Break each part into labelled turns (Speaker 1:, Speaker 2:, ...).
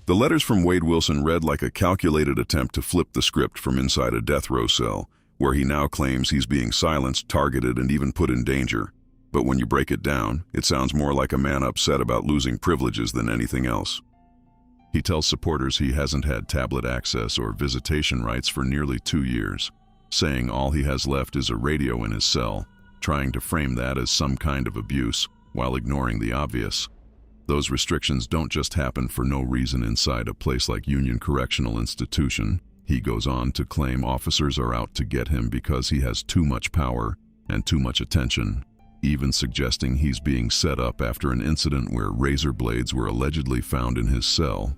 Speaker 1: The letters from Wade Wilson read like a calculated attempt to flip the script from inside a death row cell, where he now claims he's being silenced, targeted, and even put in danger. But when you break it down, it sounds more like a man upset about losing privileges than anything else. He tells supporters he hasn't had tablet access or visitation rights for nearly 2 years, saying all he has left is a radio in his cell, trying to frame that as some kind of abuse, while ignoring the obvious. Those restrictions don't just happen for no reason inside a place like Union Correctional Institution. He goes on to claim officers are out to get him because he has too much power and too much attention, even suggesting he's being set up after an incident where razor blades were allegedly found in his cell,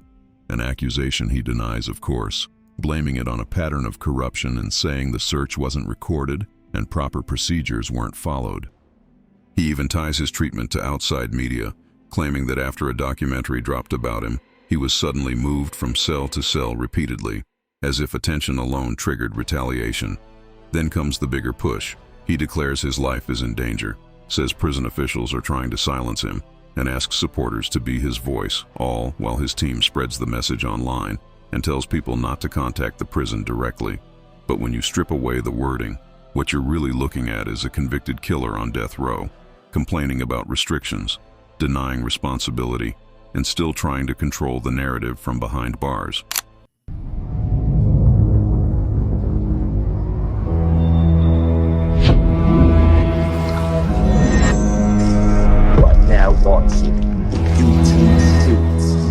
Speaker 1: an accusation he denies, of course, blaming it on a pattern of corruption and saying the search wasn't recorded and proper procedures weren't followed. He even ties his treatment to outside media, claiming that after a documentary dropped about him, he was suddenly moved from cell to cell repeatedly, as if attention alone triggered retaliation. Then comes the bigger push. He declares his life is in danger, says prison officials are trying to silence him, and asks supporters to be his voice, all while his team spreads the message online and tells people not to contact the prison directly. But when you strip away the wording, what you're really looking at is a convicted killer on death row, complaining about restrictions, denying responsibility, and still trying to control the narrative from behind bars.
Speaker 2: Right now watching UTUBE Streets.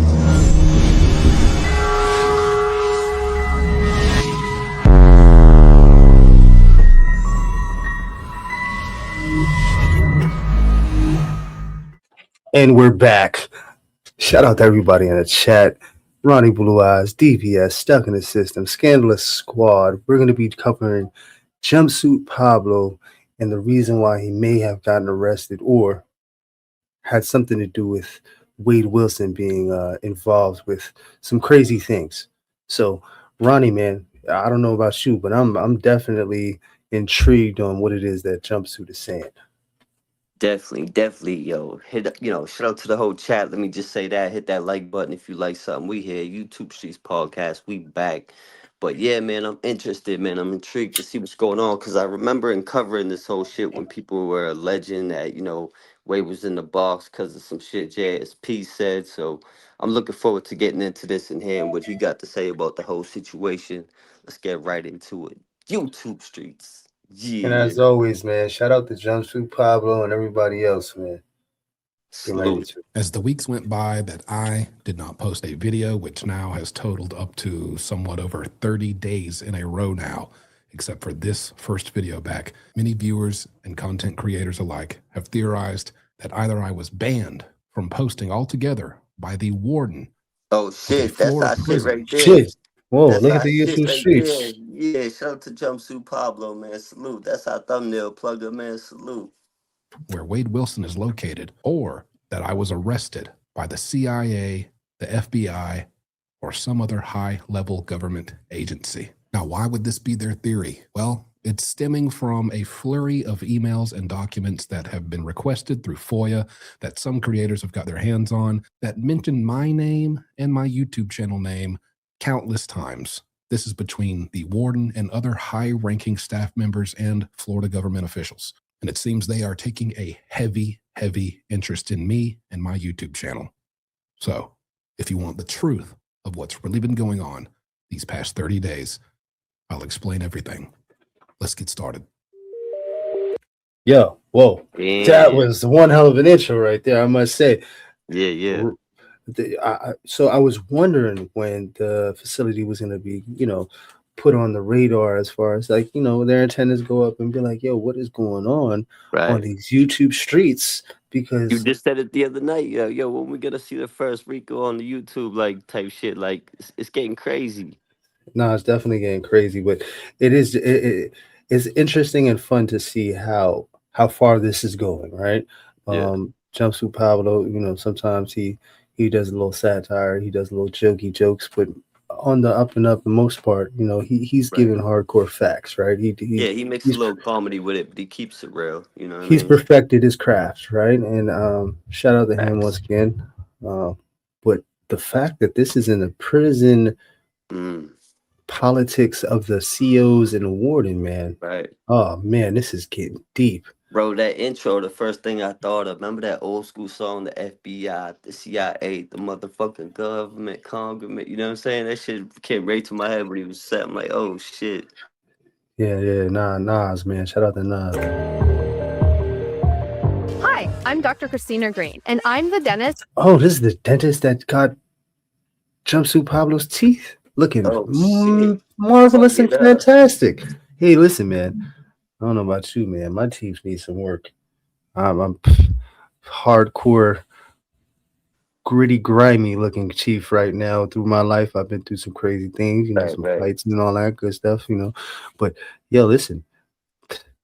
Speaker 3: And we're back. Shout out to everybody in the chat. Ronnie Blue Eyes, DPS, Stuck in the System, Scandalous Squad. We're going to be covering Jumpsuit Pablo and the reason why he may have gotten arrested or had something to do with Wade Wilson being involved with some crazy things. So, Ronnie, man, I don't know about you, but I'm definitely intrigued on what it is that Jumpsuit is saying.
Speaker 2: Definitely, yo. Shout out to the whole chat. Let me just say that. Hit that like button if you like something. We here, YouTube Streets podcast. We back. But yeah, man, I'm interested, man. I'm intrigued to see what's going on because I remember in covering this whole shit when people were alleging that, Wade was in the box because of some shit JSP said. So I'm looking forward to getting into this and hearing what you got to say about the whole situation. Let's get right into it. YouTube Streets.
Speaker 3: And
Speaker 2: Yeah.
Speaker 3: as always, man, shout out to Jumpsuit Pablo and everybody else, man.
Speaker 2: Salute.
Speaker 4: As the weeks went by that I did not post a video, which now has totaled up to somewhat over 30 days in a row now, except for this first video back, many viewers and content creators alike have theorized that either I was banned from posting altogether by the warden.
Speaker 2: Oh shit, that's our shit right there.
Speaker 3: Shit. Whoa,
Speaker 2: That's
Speaker 3: look at
Speaker 2: our
Speaker 3: the
Speaker 2: shit
Speaker 3: YouTube
Speaker 2: right
Speaker 3: Streets.
Speaker 2: there. Yeah, shout out to Jumpsuit Pablo, man. Salute. That's our thumbnail plugger, man. Salute.
Speaker 4: Where Wade Wilson is located, or that I was arrested by the CIA, the FBI, or some other high-level government agency. Now, why would this be their theory? Well, it's stemming from a flurry of emails and documents that have been requested through FOIA that some creators have got their hands on that mention my name and my YouTube channel name countless times. This is between the warden and other high-ranking staff members and Florida government officials. And it seems they are taking a heavy interest in me and my YouTube channel. So, if you want the truth of what's really been going on these past 30 days, I'll explain everything. Let's get started.
Speaker 3: Yo, whoa.
Speaker 2: Damn.
Speaker 3: That was one hell of an intro right there, I must say.
Speaker 2: Yeah.
Speaker 3: So I was wondering when the facility was going to be, put on the radar as far as their antennas go up and be like, yo, what is going on these YouTube streets? Because
Speaker 2: you just said it the other night, yo, when we gonna see the first Rico on the YouTube type shit, it's getting crazy.
Speaker 3: No, it's definitely getting crazy, but it's interesting and fun to see how far this is going, right? Jumpsuit Pablo, sometimes he does a little satire, he does a little jokey jokes, but on the up and up, the most part, he's giving hardcore facts, right?
Speaker 2: He makes a little comedy with it, but he keeps it real. You know,
Speaker 3: he's perfected his craft, right? And shout out to him once again. But the fact that this is in the prison
Speaker 2: Mm,
Speaker 3: politics of the COs and the warden, man.
Speaker 2: right.
Speaker 3: Oh man, this is getting deep.
Speaker 2: Bro, that intro, the first thing I thought of, remember that old school song, the FBI, the CIA, the motherfucking government, Congress, you know what I'm saying? That shit came right to my head when he was set. I'm like, oh shit.
Speaker 3: Yeah, Nas, man. Shout out to Nas.
Speaker 5: Hi, I'm Dr. Christina Green, and I'm the dentist.
Speaker 3: Oh, this is the dentist that got Jumpsuit Pablo's teeth looking
Speaker 2: Oh shit.
Speaker 3: marvelous
Speaker 2: Fuck
Speaker 3: and
Speaker 2: it up.
Speaker 3: fantastic. Hey, listen, man. I don't know about you, man. My teeth need some work. I'm hardcore, gritty, grimy looking chief right now. Through my life, I've been through some crazy things, you know,
Speaker 2: Right,
Speaker 3: some
Speaker 2: right.
Speaker 3: fights and all that good stuff, you know. But yo, listen,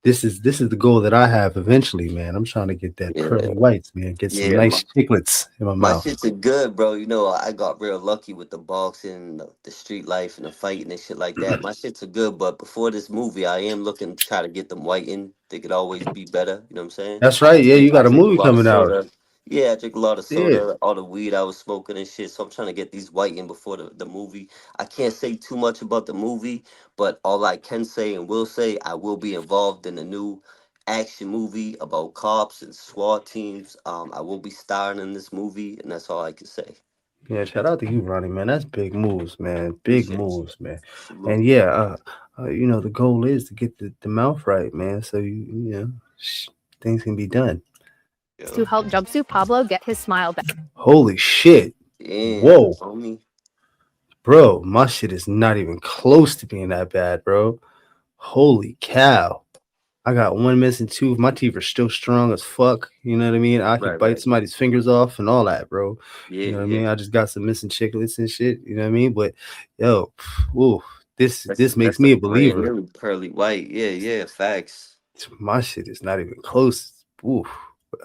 Speaker 3: this is the goal that I have eventually, man. I'm trying to get that
Speaker 2: Yeah.
Speaker 3: pearly whites, man. Get some
Speaker 2: Yeah,
Speaker 3: nice chiclets in my
Speaker 2: my
Speaker 3: mouth.
Speaker 2: shits are good, bro. You know, I got real lucky with the boxing, the street life, and the fighting and shit like that. My shits are good, but before this movie, I am looking to try to get them whitened. They could always be better. You know what I'm saying?
Speaker 3: That's right. Yeah, you
Speaker 2: I
Speaker 3: got a
Speaker 2: drink a
Speaker 3: movie
Speaker 2: lot of
Speaker 3: coming out.
Speaker 2: soda. Yeah, I drink a lot of
Speaker 3: Yeah.
Speaker 2: soda, all the weed I was smoking and shit. So I'm trying to get these whitened before the movie. I can't say too much about the movie, but all I can say and will say, I will be involved in a new action movie about cops and SWAT teams. I will be starring in this movie, and that's all I can say.
Speaker 3: Yeah, shout out to you, Ronnie, man. That's big moves, man. Big
Speaker 2: Appreciate you.
Speaker 3: moves, man. And
Speaker 2: Salute.
Speaker 3: yeah, you know, the goal is to get the mouth right, man. So you know, things can be done.
Speaker 5: To help Jumpsuit Pablo get his smile back.
Speaker 3: Holy shit.
Speaker 2: Damn,
Speaker 3: Whoa,
Speaker 2: homie.
Speaker 3: bro, my shit is not even close to being that bad, bro. Holy cow. I got one missing tooth. My teeth are still strong as fuck. You know what I mean? I could
Speaker 2: Right,
Speaker 3: bite
Speaker 2: right.
Speaker 3: somebody's fingers off and all that, bro.
Speaker 2: Yeah,
Speaker 3: You know what I
Speaker 2: yeah.
Speaker 3: mean? I just got some missing chiclets and shit. You know what I mean? But yo, ooh, this makes
Speaker 2: That's
Speaker 3: me
Speaker 2: a
Speaker 3: a
Speaker 2: brand
Speaker 3: believer.
Speaker 2: new pearly white. Yeah, yeah. Facts.
Speaker 3: My shit is not even close. Ooh,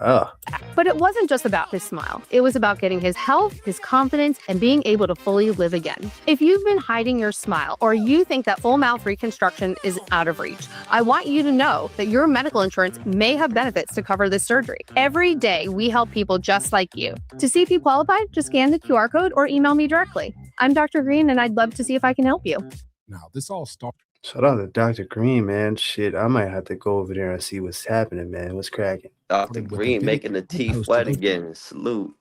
Speaker 3: ah.
Speaker 5: But it wasn't just about his smile. It was about getting his health, his confidence, and being able to fully live again. If you've been hiding your smile or you think that full mouth reconstruction is out of reach, I want you to know that your medical insurance may have benefits to cover this surgery. Every day, we help people just like you. To see if you qualify, just scan the QR code or email me directly. I'm Dr. Green, and I'd love to see if I can help you.
Speaker 4: Now, this all started.
Speaker 3: Shout out to Dr. Green, man. Shit, I might have to go over there and see what's happening, man. What's cracking?
Speaker 2: Dr.
Speaker 4: with a
Speaker 2: Green
Speaker 4: video
Speaker 2: making the
Speaker 4: I
Speaker 2: teeth
Speaker 4: posted
Speaker 2: white again. Salute.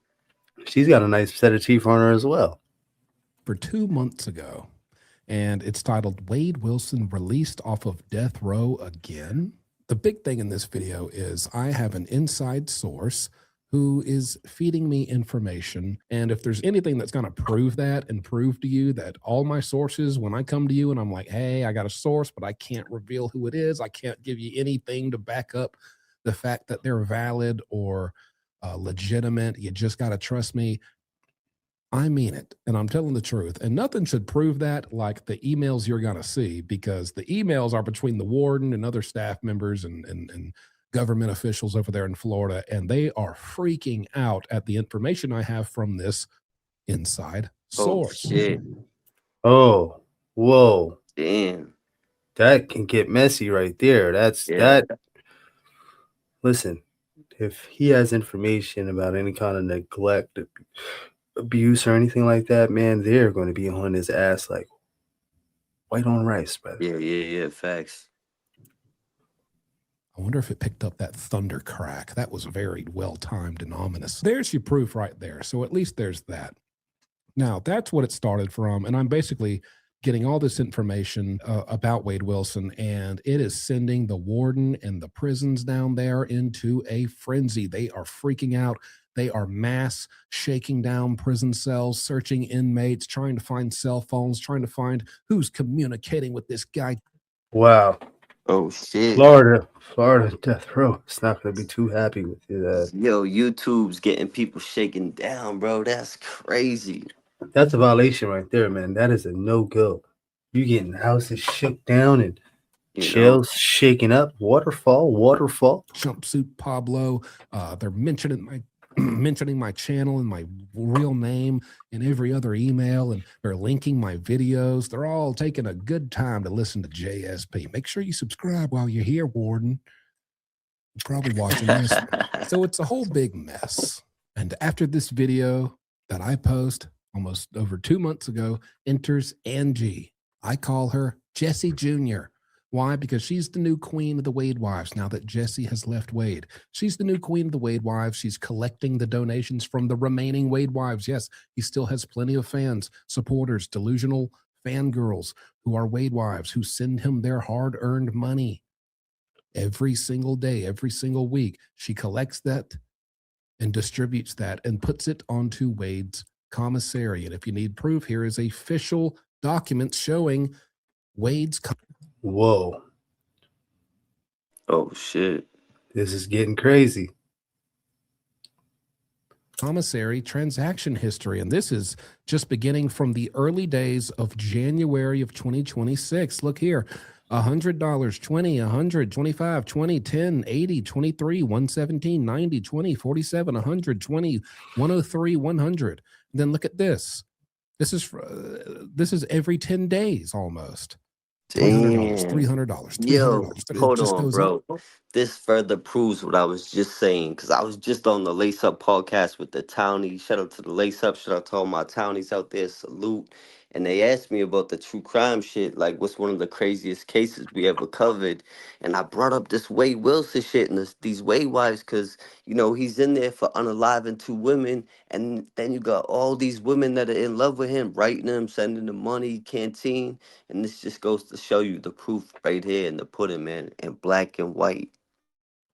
Speaker 3: She's got a nice set of teeth on her as well.
Speaker 4: for 2 months ago, and it's titled Wade Wilson Released Off of Death Row Again. The big thing in this video is I have an inside source who is feeding me information. And if there's anything that's going to prove that and prove to you that all my sources, when I come to you and I'm like, hey, I got a source, but I can't reveal who it is, I can't give you anything to back up the fact that they're valid or legitimate, you just got to trust me. I mean it, and I'm telling the truth. And nothing should prove that like the emails you're going to see, because the emails are between the warden and other staff members and government officials over there in Florida, and they are freaking out at the information I have from this inside source.
Speaker 2: Oh, shit.
Speaker 3: Oh, whoa.
Speaker 2: Damn.
Speaker 3: That can get messy right there. That. Listen, if he has information about any kind of neglect, abuse, or anything like that, man, they're going to be on his ass like white on rice, brother.
Speaker 2: Yeah. Facts.
Speaker 4: I wonder if it picked up that thunder crack. That was very well-timed and ominous. There's your proof right there. So at least there's that. Now, that's what it started from. And I'm basically getting all this information about Wade Wilson, and it is sending the warden and the prisons down there into a frenzy. They are freaking out. They are mass shaking down prison cells, searching inmates, trying to find cell phones, trying to find who's communicating with this guy.
Speaker 3: Wow.
Speaker 2: Oh, shit.
Speaker 3: Florida death row. It's not going to be too happy with you.
Speaker 2: Yo, YouTube's getting people shaken down, bro. That's crazy.
Speaker 3: That's a violation right there, man. That is a no-go. You getting houses shook down and shells shaking up. Waterfall.
Speaker 4: Jumpsuit Pablo. They're mentioning my channel and my real name in every other email, and they're linking my videos. They're all taking a good time to listen to JSP. Make sure you subscribe while you're here, Warden. You're probably watching this. So it's a whole big mess. And after this video that I post, almost over 2 months ago, enters Angie. I call her Jesse Jr. Why? Because she's the new queen of the Wade wives now that Jesse has left Wade. She's the new queen of the Wade wives. She's collecting the donations from the remaining Wade wives. Yes, he still has plenty of fans, supporters, delusional fangirls who are Wade wives who send him their hard-earned money every single day, every single week. She collects that and distributes that and puts it onto Wade's commissary. And if you need proof, here is official documents showing Wade's
Speaker 3: Whoa,
Speaker 2: Oh shit.
Speaker 3: this is getting crazy.
Speaker 4: commissary transaction history. And this is just beginning from the early days of January of 2026. Look here. $100, 20, 100, 25, 20, 10, 80, 23, 117, 90, 20, 47, 100, 20, 103, 100. Then look at this. This is every 10 days almost. $200, $300, $300.
Speaker 2: Yo,
Speaker 4: But it
Speaker 2: hold
Speaker 4: just
Speaker 2: on,
Speaker 4: goes
Speaker 2: bro.
Speaker 4: up.
Speaker 2: This further proves what I was just saying because I was just on the Lace Up podcast with the townies. Shout out to the Lace Up. Shout out to all my townies out there. Salute. And they asked me about the true crime shit, like what's one of the craziest cases we ever covered. And I brought up this Wade Wilson shit and these Wade wives because, you know, he's in there for unaliving two women. And then you got all these women that are in love with him, writing him, sending him money, canteen. And this just goes to show you the proof right here in the pudding, man, in black and white.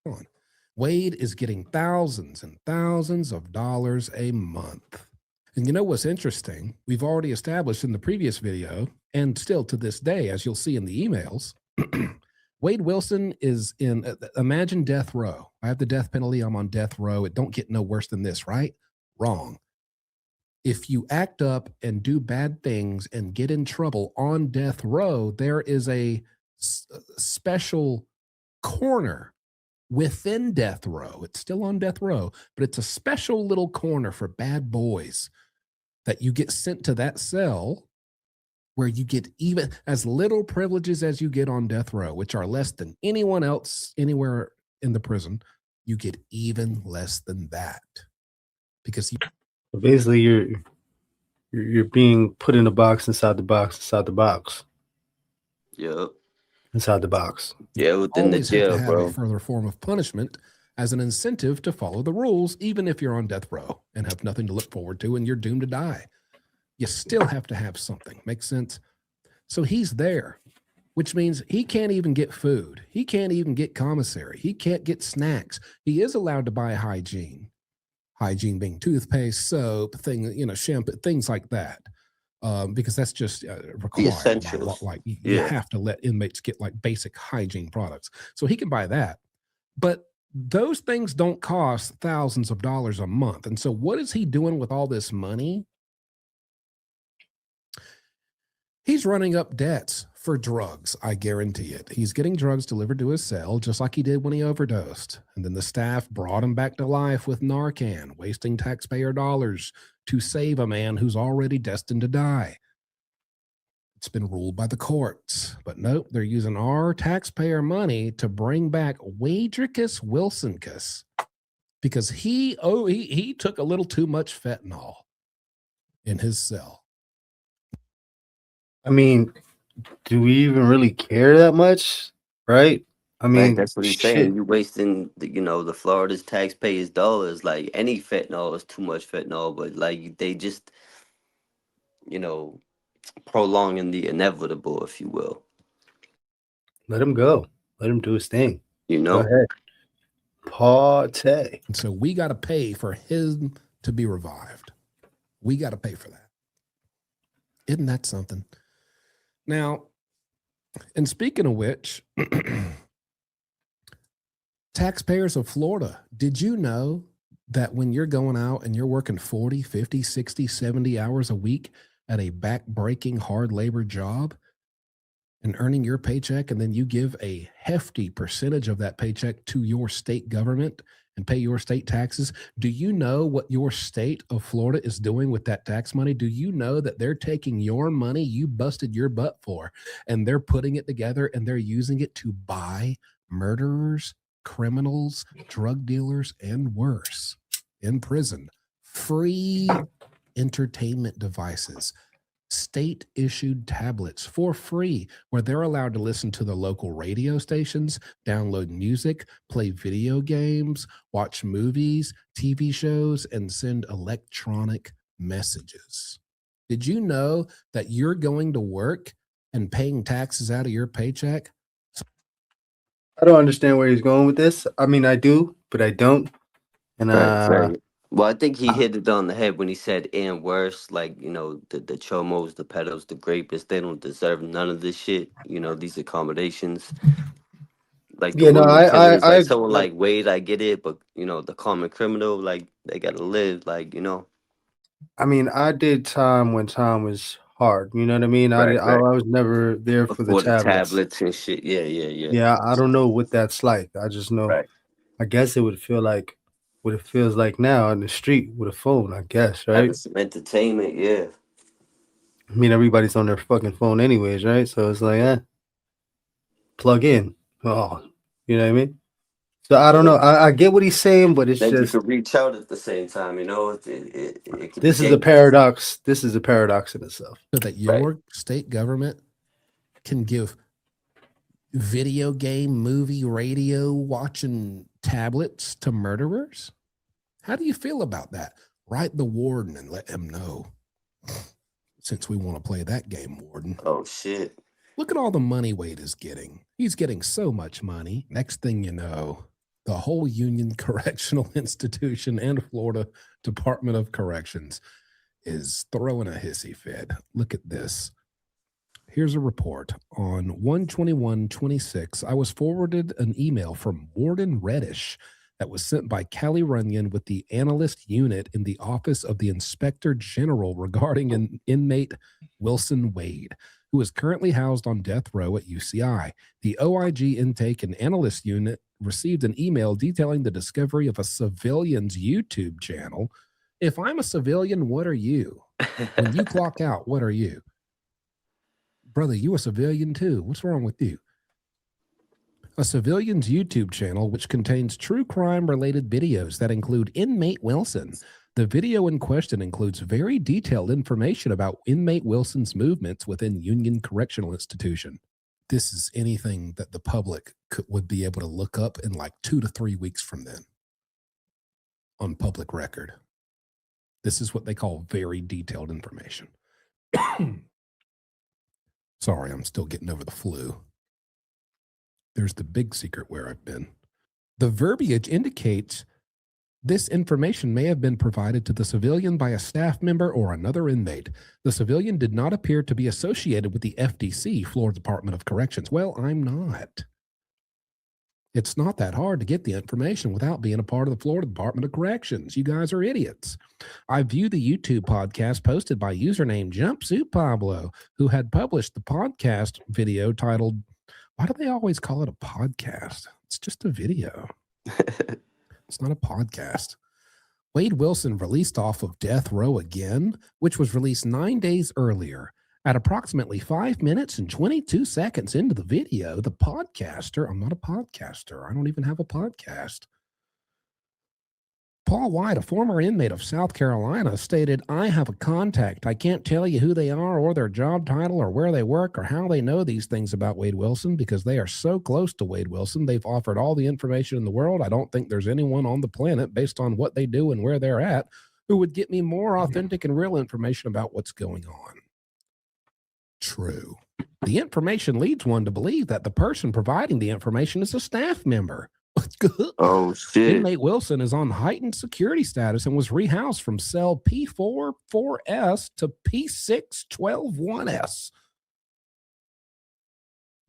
Speaker 4: On. Wade is getting thousands and thousands of dollars a month. And you know what's interesting? We've already established in the previous video, and still to this day, as you'll see in the emails, Wade Wilson is in, imagine death row. I have the death penalty. I'm on death row. It don't get no worse than this, right? Wrong. If you act up and do bad things and get in trouble on death row, there is a special corner within death row. It's still on death row, but it's a special little corner for bad boys that you get sent to that cell where you get even as little privileges as you get on death row, which are less than anyone else anywhere in the prison. You get even less than that because you
Speaker 3: Basically, you're being put in a box inside the box inside the box
Speaker 2: Yep.
Speaker 3: inside the box.
Speaker 2: Yeah, within the
Speaker 4: always have to
Speaker 2: jail,
Speaker 4: have
Speaker 2: bro.
Speaker 4: a further form of punishment as an incentive to follow the rules, even if you're on death row and have nothing to look forward to and you're doomed to die. You still have to have something. Makes sense? So he's there, which means he can't even get food. He can't even get commissary. He can't get snacks. He is allowed to buy hygiene. Hygiene being toothpaste, soap, shampoo, things like that. Because that's just required.
Speaker 2: essentials.
Speaker 4: Like you
Speaker 2: Yeah.
Speaker 4: have to let inmates get like basic hygiene products. So he can buy that. But those things don't cost thousands of dollars a month. And so what is he doing with all this money? He's running up debts for drugs. I guarantee it. He's getting drugs delivered to his cell, just like he did when he overdosed. And then the staff brought him back to life with Narcan, wasting taxpayer dollars to save a man who's already destined to die. It's been ruled by the courts, but nope, they're using our taxpayer money to bring back Wadricus Wilsoncus because he took a little too much fentanyl in his cell.
Speaker 3: I mean, do we even really care that much? Right? I mean,
Speaker 2: Like, that's what he's
Speaker 3: shit.
Speaker 2: saying. You wasting, the Florida's taxpayers' dollars. Like, any fentanyl is too much fentanyl, but like they just, prolonging the inevitable, if you will.
Speaker 3: Let him go. Let him do his thing.
Speaker 2: You
Speaker 3: Go
Speaker 2: know?
Speaker 3: ahead. Party.
Speaker 4: And so we got to pay for him to be revived. We got to pay for that. Isn't that something? Now, and speaking of which, taxpayers of Florida, did you know that when you're going out and you're working 40, 50, 60, 70 hours a week at a back-breaking hard labor job and earning your paycheck, and then you give a hefty percentage of that paycheck to your state government and pay your state taxes, do you know what your state of Florida is doing with that tax money? Do you know that they're taking your money you busted your butt for, and they're putting it together and they're using it to buy murderers, criminals, drug dealers, and worse in prison? Free entertainment devices, state-issued tablets for free, where they're allowed to listen to the local radio stations, download music, play video games, watch movies, TV shows, and send electronic messages. Did you know that you're going to work and paying taxes out of your paycheck?
Speaker 3: I don't understand where he's going with this. I mean, I do, but I don't. And
Speaker 2: Right. Well, I think he hit it on the head when he said, and worse, like, the chomos, the pedos, the grapists, they don't deserve none of this shit. These accommodations. Like the
Speaker 3: yeah, no,
Speaker 2: women killers, like someone
Speaker 3: like
Speaker 2: like Wade, I get it, but the common criminal, like they gotta live, like
Speaker 3: I mean, I did time when time was hard. You know what I mean?
Speaker 2: Right,
Speaker 3: I
Speaker 2: right.
Speaker 3: was never there for the
Speaker 2: Before the
Speaker 3: tablets.
Speaker 2: tablets and shit. Yeah.
Speaker 3: Yeah, I don't know what that's like. I just know.
Speaker 2: Right.
Speaker 3: I guess it would feel like what it feels like now in the street with a phone. I guess,
Speaker 2: Having
Speaker 3: right?
Speaker 2: some entertainment, yeah.
Speaker 3: I mean, everybody's on their fucking phone anyways, right? So it's like, plug in. Oh, you know what I mean? So I don't know. I get what he's saying, but it's
Speaker 2: Then you
Speaker 3: just
Speaker 2: could reach out at the same time, it could
Speaker 3: this
Speaker 2: be
Speaker 3: is a
Speaker 2: dangerous.
Speaker 3: paradox. This is a paradox in itself.
Speaker 4: So that your state government can give video game, movie, radio watching tablets to murderers? How do you feel about that? Write the warden and let him know. Since we want to play that game, warden.
Speaker 2: Oh shit.
Speaker 4: Look at all the money Wade is getting. He's getting so much money. Next thing you know, the whole Union Correctional Institution and Florida Department of Corrections is throwing a hissy fit. Look at this. Here's a report. On 1/21/26, I was forwarded an email from Warden Reddish that was sent by Callie Runyon with the analyst unit in the Office of the Inspector General regarding an inmate, Wilson Wade, who is currently housed on death row at UCI. The OIG intake and analyst unit received an email detailing the discovery of a civilian's YouTube channel. If I'm a civilian, what are you? When you clock out, what are you? Brother, you a civilian too. What's wrong with you? A civilian's YouTube channel, which contains true crime-related videos that include inmate Wilson. The video in question includes very detailed information about inmate Wilson's movements within Union Correctional Institution. This is anything that the public would be able to look up in like 2 to 3 weeks from then on public record. This is what they call very detailed information. Sorry, I'm still getting over the flu. There's the big secret where I've been. The verbiage indicates this information may have been provided to the civilian by a staff member or another inmate. The civilian did not appear to be associated with the FDC, Florida Department of Corrections. Well, I'm not. It's not that hard to get the information without being a part of the Florida Department of Corrections. You guys are idiots. I view the YouTube podcast posted by username Jumpsuit Pablo, who had published the podcast video titled, why do they always call it a podcast? It's just a video. It's not a podcast. Wade Wilson released off of death row again, which was released 9 days earlier. At approximately 5 minutes and 22 seconds into the video, the podcaster, I'm not a podcaster. I don't even have a podcast. Paul White, a former inmate of South Carolina, stated, I have a contact. I can't tell you who they are or their job title or where they work or how they know these things about Wade Wilson because they are so close to Wade Wilson. They've offered all the information in the world. I don't think there's anyone on the planet based on what they do and where they're at who would get me more authentic and real information about what's going on. True. The information leads one to believe that the person providing the information is a staff member.
Speaker 2: Oh, shit.
Speaker 4: Inmate Wilson is on heightened security status and was rehoused from cell P4-4S to P6-12-1S.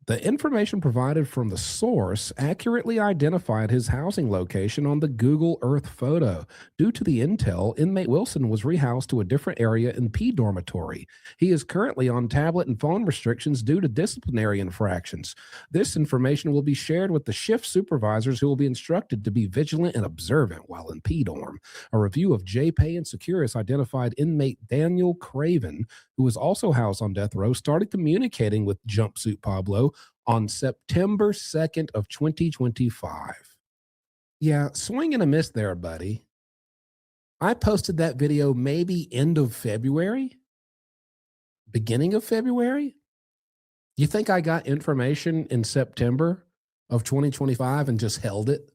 Speaker 4: The information provided from the source accurately identified his housing location on the Google Earth photo. Due to the intel, inmate Wilson was rehoused to a different area in P dormitory. He is currently on tablet and phone restrictions due to disciplinary infractions. This information will be shared with the shift supervisors who will be instructed to be vigilant and observant while in P dorm. A review of JPay and Securus identified inmate Daniel Craven, who was also housed on death row, started communicating with Jumpsuit Pablo on September 2nd of 2025. Yeah, swing and a miss there, buddy. I posted that video maybe end of February, beginning of February. You think I got information in September of 2025 and just held it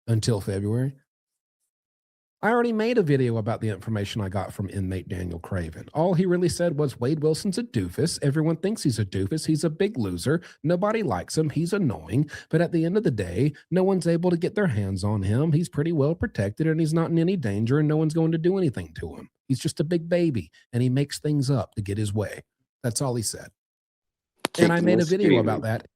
Speaker 4: until February? I already made a video about the information I got from inmate Daniel Craven. All he really said was Wade Wilson's a doofus. Everyone thinks he's a doofus. He's a big loser. Nobody likes him. He's annoying. But at the end of the day, no one's able to get their hands on him. He's pretty well protected and he's not in any danger and no one's going to do anything to him. He's just a big baby and he makes things up to get his way. That's all he said. And I made a video about that.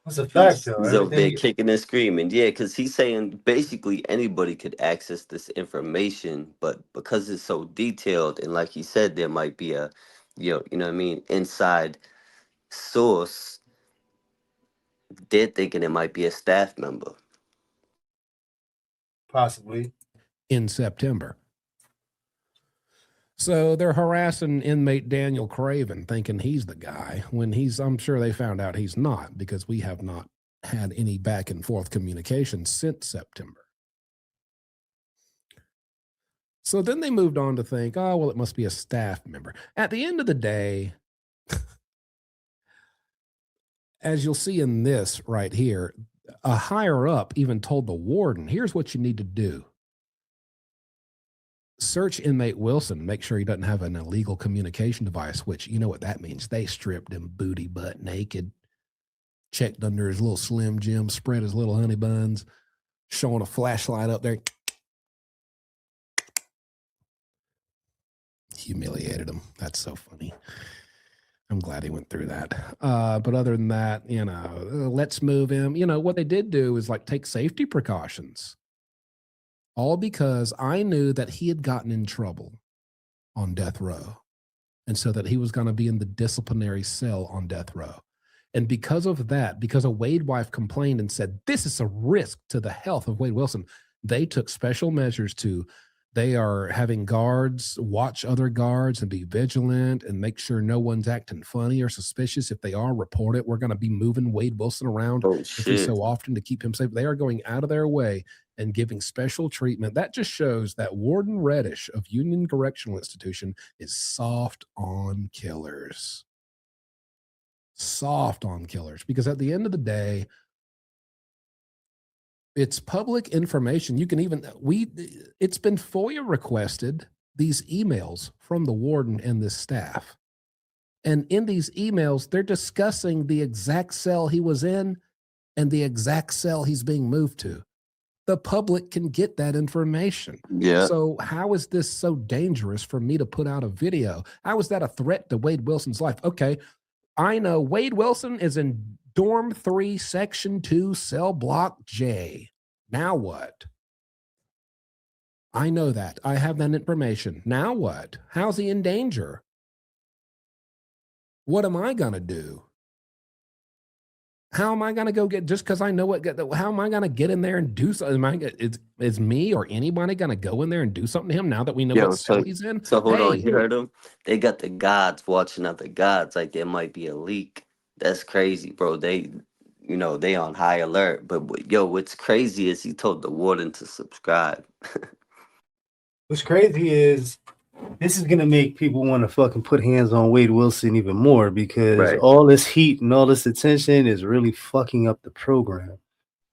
Speaker 3: That's a fact, though.
Speaker 2: He's up there kicking and screaming. Yeah, because he's saying basically anybody could access this information, but because it's so detailed and like he said, there might be a, you know what I mean, inside source, they're thinking it might be a staff member.
Speaker 3: Possibly.
Speaker 4: In September. So they're harassing inmate Daniel Craven, thinking he's the guy, when I'm sure they found out he's not, because we have not had any back and forth communication since September. So then they moved on to think, oh, well, it must be a staff member. At the end of the day, as you'll see in this right here, a higher up even told the warden, here's what you need to do. Search inmate Wilson, make sure he doesn't have an illegal communication device, which you know what that means. They stripped him booty butt naked, checked under his little Slim Jim, spread his little honey buns, showing a flashlight up there. Humiliated him. That's so funny. I'm glad he went through that. But other than that, let's move him. What they did do is like take safety precautions. All because I knew that he had gotten in trouble on death row. And so that he was going to be in the disciplinary cell on death row. And because of that, because a Wade wife complained and said, this is a risk to the health of Wade Wilson, they took special measures they are having guards watch other guards and be vigilant and make sure no one's acting funny or suspicious. If they are, report it. We're going to be moving Wade Wilson around every so often to keep him safe. They are going out of their way and giving special treatment. That just shows that Warden Reddish of Union Correctional Institution is soft on killers. Soft on killers. Because at the end of the day, it's public information. You can it's been FOIA requested, these emails from the warden and this staff. And in these emails, they're discussing the exact cell he was in and the exact cell he's being moved to. The public can get that information.
Speaker 2: Yeah.
Speaker 4: So how is this so dangerous for me to put out a video? How is that a threat to Wade Wilson's life? Okay, I know Wade Wilson is in Dorm 3, Section 2, Cell Block J. Now what? I know that. I have that information. Now what? How's he in danger? What am I going to do? How am I going to go get, just because I know how am I going to get in there and do something? Is me or anybody going to go in there and do something to him now that we know what cell he's in?
Speaker 2: So hold on, you heard him? They got the guards watching other guards like there might be a leak. That's crazy, bro. They on high alert. But what's crazy is he told the warden to subscribe.
Speaker 3: What's crazy is this is going to make people want to fucking put hands on Wade Wilson even more because all this heat and all this attention is really fucking up the program.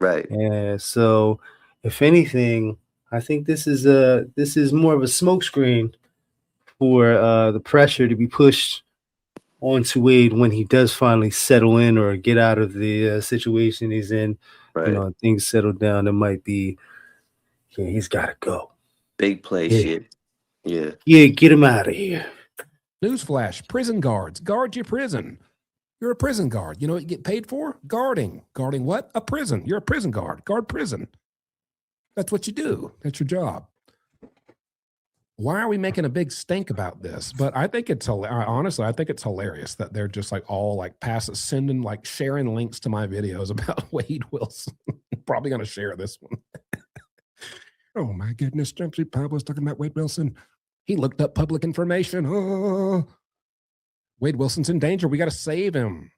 Speaker 2: Right.
Speaker 3: And so, if anything, I think this is more of a smokescreen for the pressure to be pushed onto Wade when he does finally settle in or get out of the situation he's in.
Speaker 2: Right.
Speaker 3: Things settle down. It might be, he's got to go.
Speaker 2: Big play shit. Yeah.
Speaker 3: Yeah, get him out of here.
Speaker 4: Newsflash, prison guards. Guard your prison. You're a prison guard. You know what you get paid for? Guarding. Guarding what? A prison. You're a prison guard. Guard prison. That's what you do. That's your job. Why are we making a big stink about this? But I think honestly, I think it's hilarious that they're just like all like sharing links to my videos about Wade Wilson. Probably going to share this one. Oh my goodness, Jumpsuit Pablo's talking about Wade Wilson. He looked up public information. Oh, Wade Wilson's in danger. We got to save him.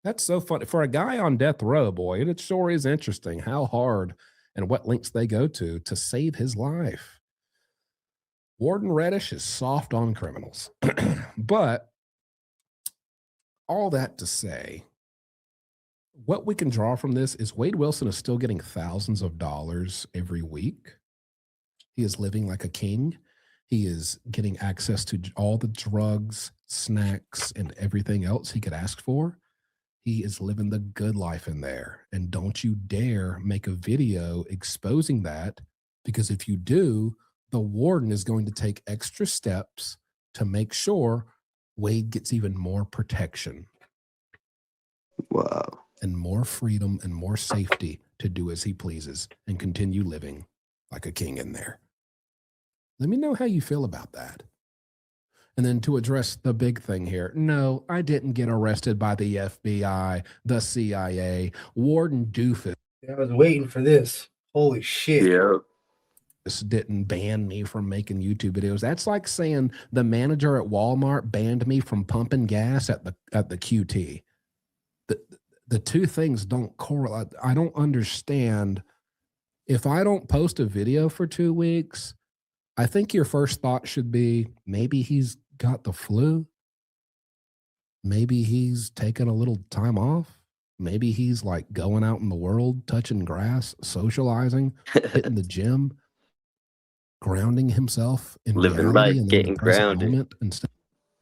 Speaker 4: That's so funny. For a guy on death row, boy, it sure is interesting how hard and what links they go to save his life. Warden Reddish is soft on criminals. But all that to say, what we can draw from this is Wade Wilson is still getting thousands of dollars every week. He is living like a king. He is getting access to all the drugs, snacks, and everything else he could ask for. He is living the good life in there. And don't you dare make a video exposing that, because if you do, the warden is going to take extra steps to make sure Wade gets even more protection.
Speaker 2: Wow.
Speaker 4: And more freedom and more safety to do as he pleases and continue living like a king in there. Let me know how you feel about that. And then to address the big thing here, no, I didn't get arrested by the FBI, the CIA, Warden Doofus.
Speaker 3: I was waiting for this. Holy shit.
Speaker 2: Yeah.
Speaker 4: This didn't ban me from making YouTube videos. That's like saying the manager at Walmart banned me from pumping gas at the QT. The two things don't correlate. I don't understand. If I don't post a video for 2 weeks, I think your first thought should be maybe he's got the flu. Maybe he's taking a little time off. Maybe he's like going out in the world, touching grass, socializing, hitting the gym, grounding himself in
Speaker 2: Living
Speaker 4: reality
Speaker 2: life,
Speaker 4: and
Speaker 2: getting
Speaker 4: in the present
Speaker 2: grounded.
Speaker 4: moment instead.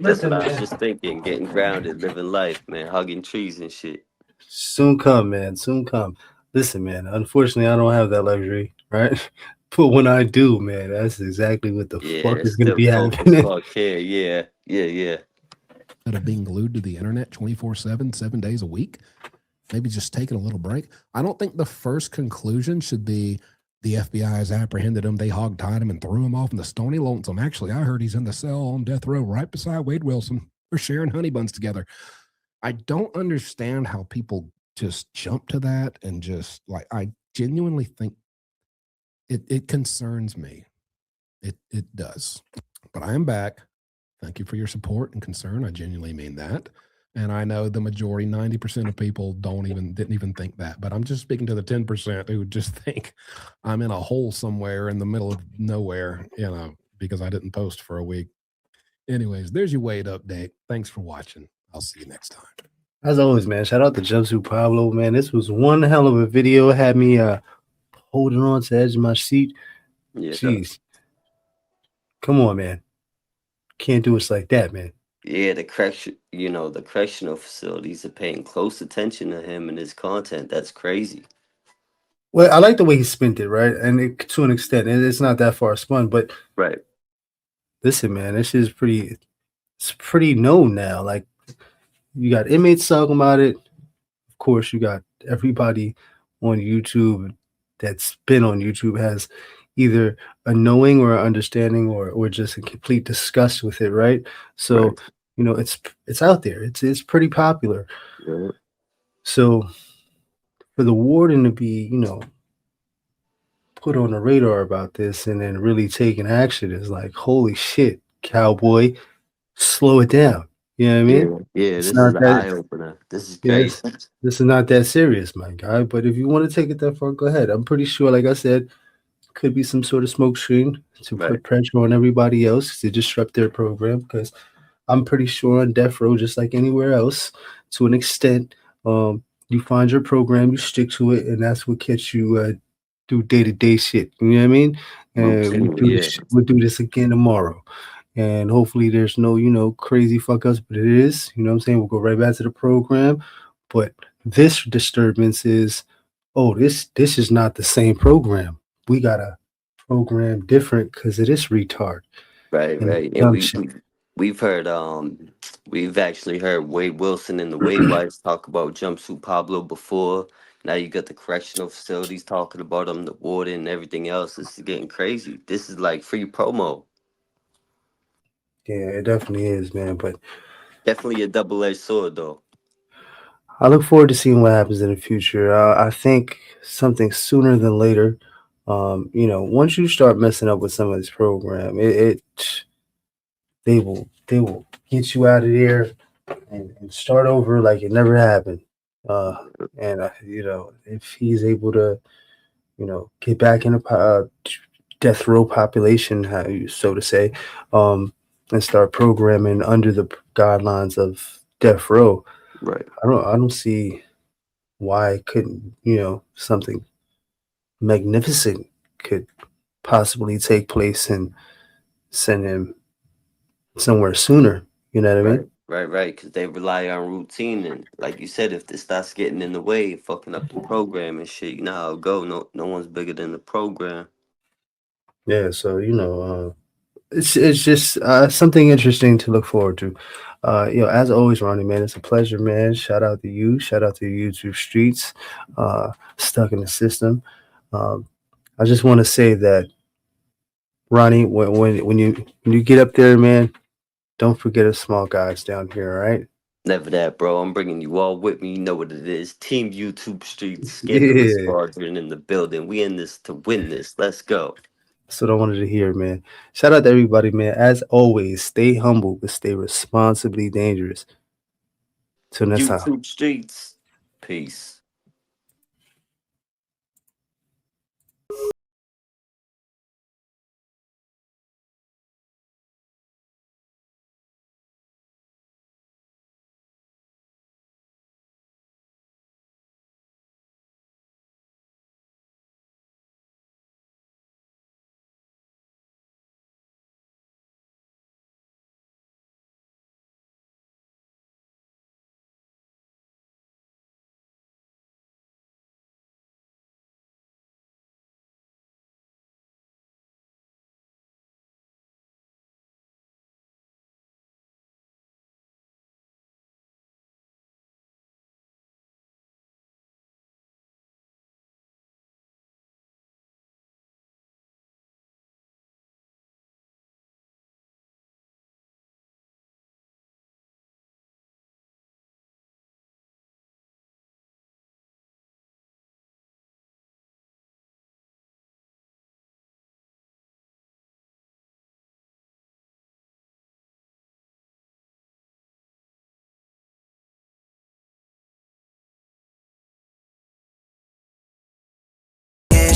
Speaker 2: That's what I was just thinking, getting grounded, living life, man, hugging trees and shit.
Speaker 3: Soon come, man. Soon come. Listen, man. Unfortunately, I don't have that luxury, right? But when I do, man, that's exactly what the fuck
Speaker 2: Yeah,
Speaker 3: is going to
Speaker 2: still
Speaker 3: be
Speaker 2: cold as
Speaker 3: happening.
Speaker 2: fuck here. Yeah.
Speaker 4: Instead of being glued to the internet 24/7, 7 days a week, maybe just taking a little break. I don't think the first conclusion should be the FBI has apprehended him, they hog-tied him and threw him off in the Stony Lonesome. Actually, I heard he's in the cell on death row right beside Wade Wilson. They're sharing honey buns together. I don't understand how people just jump to that and just like, I genuinely think it concerns me. It does. But I am back. Thank you for your support and concern. I genuinely mean that. And I know the majority, 90% of people didn't even think that. But I'm just speaking to the 10% who just think I'm in a hole somewhere in the middle of nowhere, because I didn't post for a week. Anyways, there's your Wade update. Thanks for watching. I'll see you next time.
Speaker 3: As always, man, shout out to Jumpsuit Pablo, man. This was one hell of a video. Had me holding on to the edge of my seat.
Speaker 2: Yeah.
Speaker 3: Jeez. Come on, man. Can't do us like that, man.
Speaker 2: Yeah, the correctional facilities are paying close attention to him and his content. That's crazy.
Speaker 3: Well, I like the way he spent it, right? And to an extent, it's not that far spun, but
Speaker 2: Right.
Speaker 3: listen, man, this is it's pretty known now. Like, you got inmates talking about it. Of course, you got everybody on YouTube that's been on YouTube has either a knowing or an understanding or just a complete disgust with it, right? So,
Speaker 2: Right.
Speaker 3: It's out there. It's pretty popular.
Speaker 2: Yeah.
Speaker 3: So for the warden to be, put on the radar about this and then really taking action is like, holy shit, cowboy, slow it down. You know what I mean?
Speaker 2: Yeah,
Speaker 3: It's
Speaker 2: this
Speaker 3: not
Speaker 2: is an
Speaker 3: that-
Speaker 2: eye opener. This is
Speaker 3: Yes.
Speaker 2: crazy.
Speaker 3: This is not that serious, my guy. But if you want to take it that far, go ahead. I'm pretty sure, like I said, could be some sort of smoke screen to
Speaker 2: Right.
Speaker 3: put pressure on everybody else to disrupt their program. Because I'm pretty sure on death row, just like anywhere else, to an extent, you find your program, you stick to it, and that's what gets you do day-to-day shit. You know what I mean? And we'll do this again tomorrow. And hopefully there's no, crazy fuck ups, but it is, you know what I'm saying? We'll go right back to the program. But this disturbance is, this is not the same program. We got a program different because of this retard.
Speaker 2: Right. And we've actually heard Wade Wilson and the Wade Wives talk about Jumpsuit Pablo before. Now you got the correctional facilities talking about him, the warden and everything else. This is getting crazy. This is like free promo.
Speaker 3: Yeah, it definitely is, man. But
Speaker 2: Definitely a double-edged sword, though.
Speaker 3: I look forward to seeing what happens in the future. I think something sooner than later. Once you start messing up with some of this program, they will get you out of there and start over like it never happened. If he's able to, get back in the death row population, how you so to say, and start programming under the guidelines of death row.
Speaker 2: Right.
Speaker 3: I don't see why couldn't, something magnificent could possibly take place and send him somewhere sooner. You know what I mean?
Speaker 2: Right. Because they rely on routine, and like you said, if this starts getting in the way, fucking up the program and shit, you know how it go. No one's bigger than the program.
Speaker 3: Yeah. So it's just something interesting to look forward to. As always, Ronnie, man, it's a pleasure, man. Shout out to you. Shout out to YouTube Streets. Stuck in the system. I just want to say that, Ronnie, when you get up there, man, don't forget us small guys down here, all right?
Speaker 2: Never that, bro. I'm bringing you all with me. You know what it is. Team YouTube Streets, Scandalous
Speaker 3: Yeah.
Speaker 2: Squadron in the building. We in this to win this. Let's go.
Speaker 3: That's what I wanted to hear, man. Shout out to everybody, man. As always, stay humble, but stay responsibly dangerous. Till next time.
Speaker 2: YouTube Streets. Peace.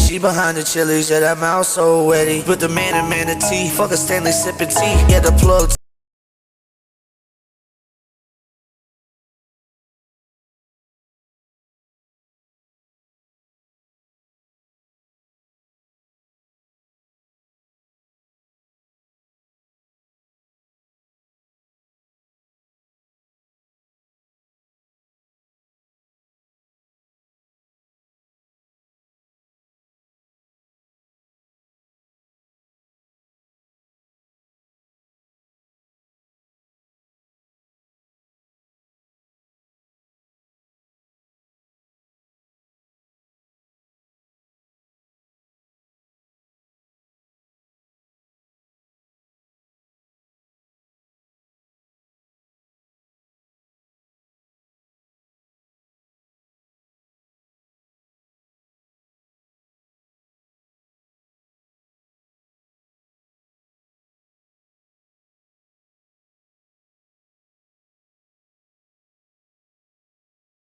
Speaker 6: She behind the chilies, yeah, that mouth so wetty. With the man and manatee, fuck a Stanley sipping tea. Yeah, the plug.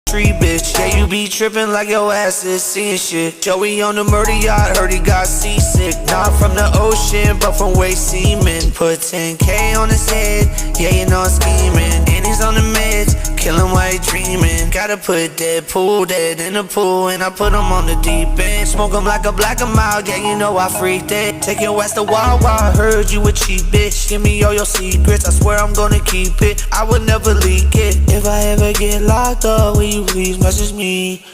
Speaker 6: Street bitch, yeah, you be trippin' like your ass is seeing shit. Joey on the murder yacht, heard he got seasick. Not from the ocean, but from way seaman. Put 10K on his head, yeah, you know I'm scheming. And he's on the meds, killin' while he dreamin'. Gotta put Deadpool dead in the pool, and I put him on the deep end. Smoke him like a black and mild, yeah, you know I freaked it. Take your ass to Wild Wild, heard you a cheap bitch. Give me all your secrets, I swear I'm gonna keep it. I would never leak it. If I ever get locked up, will you please message me?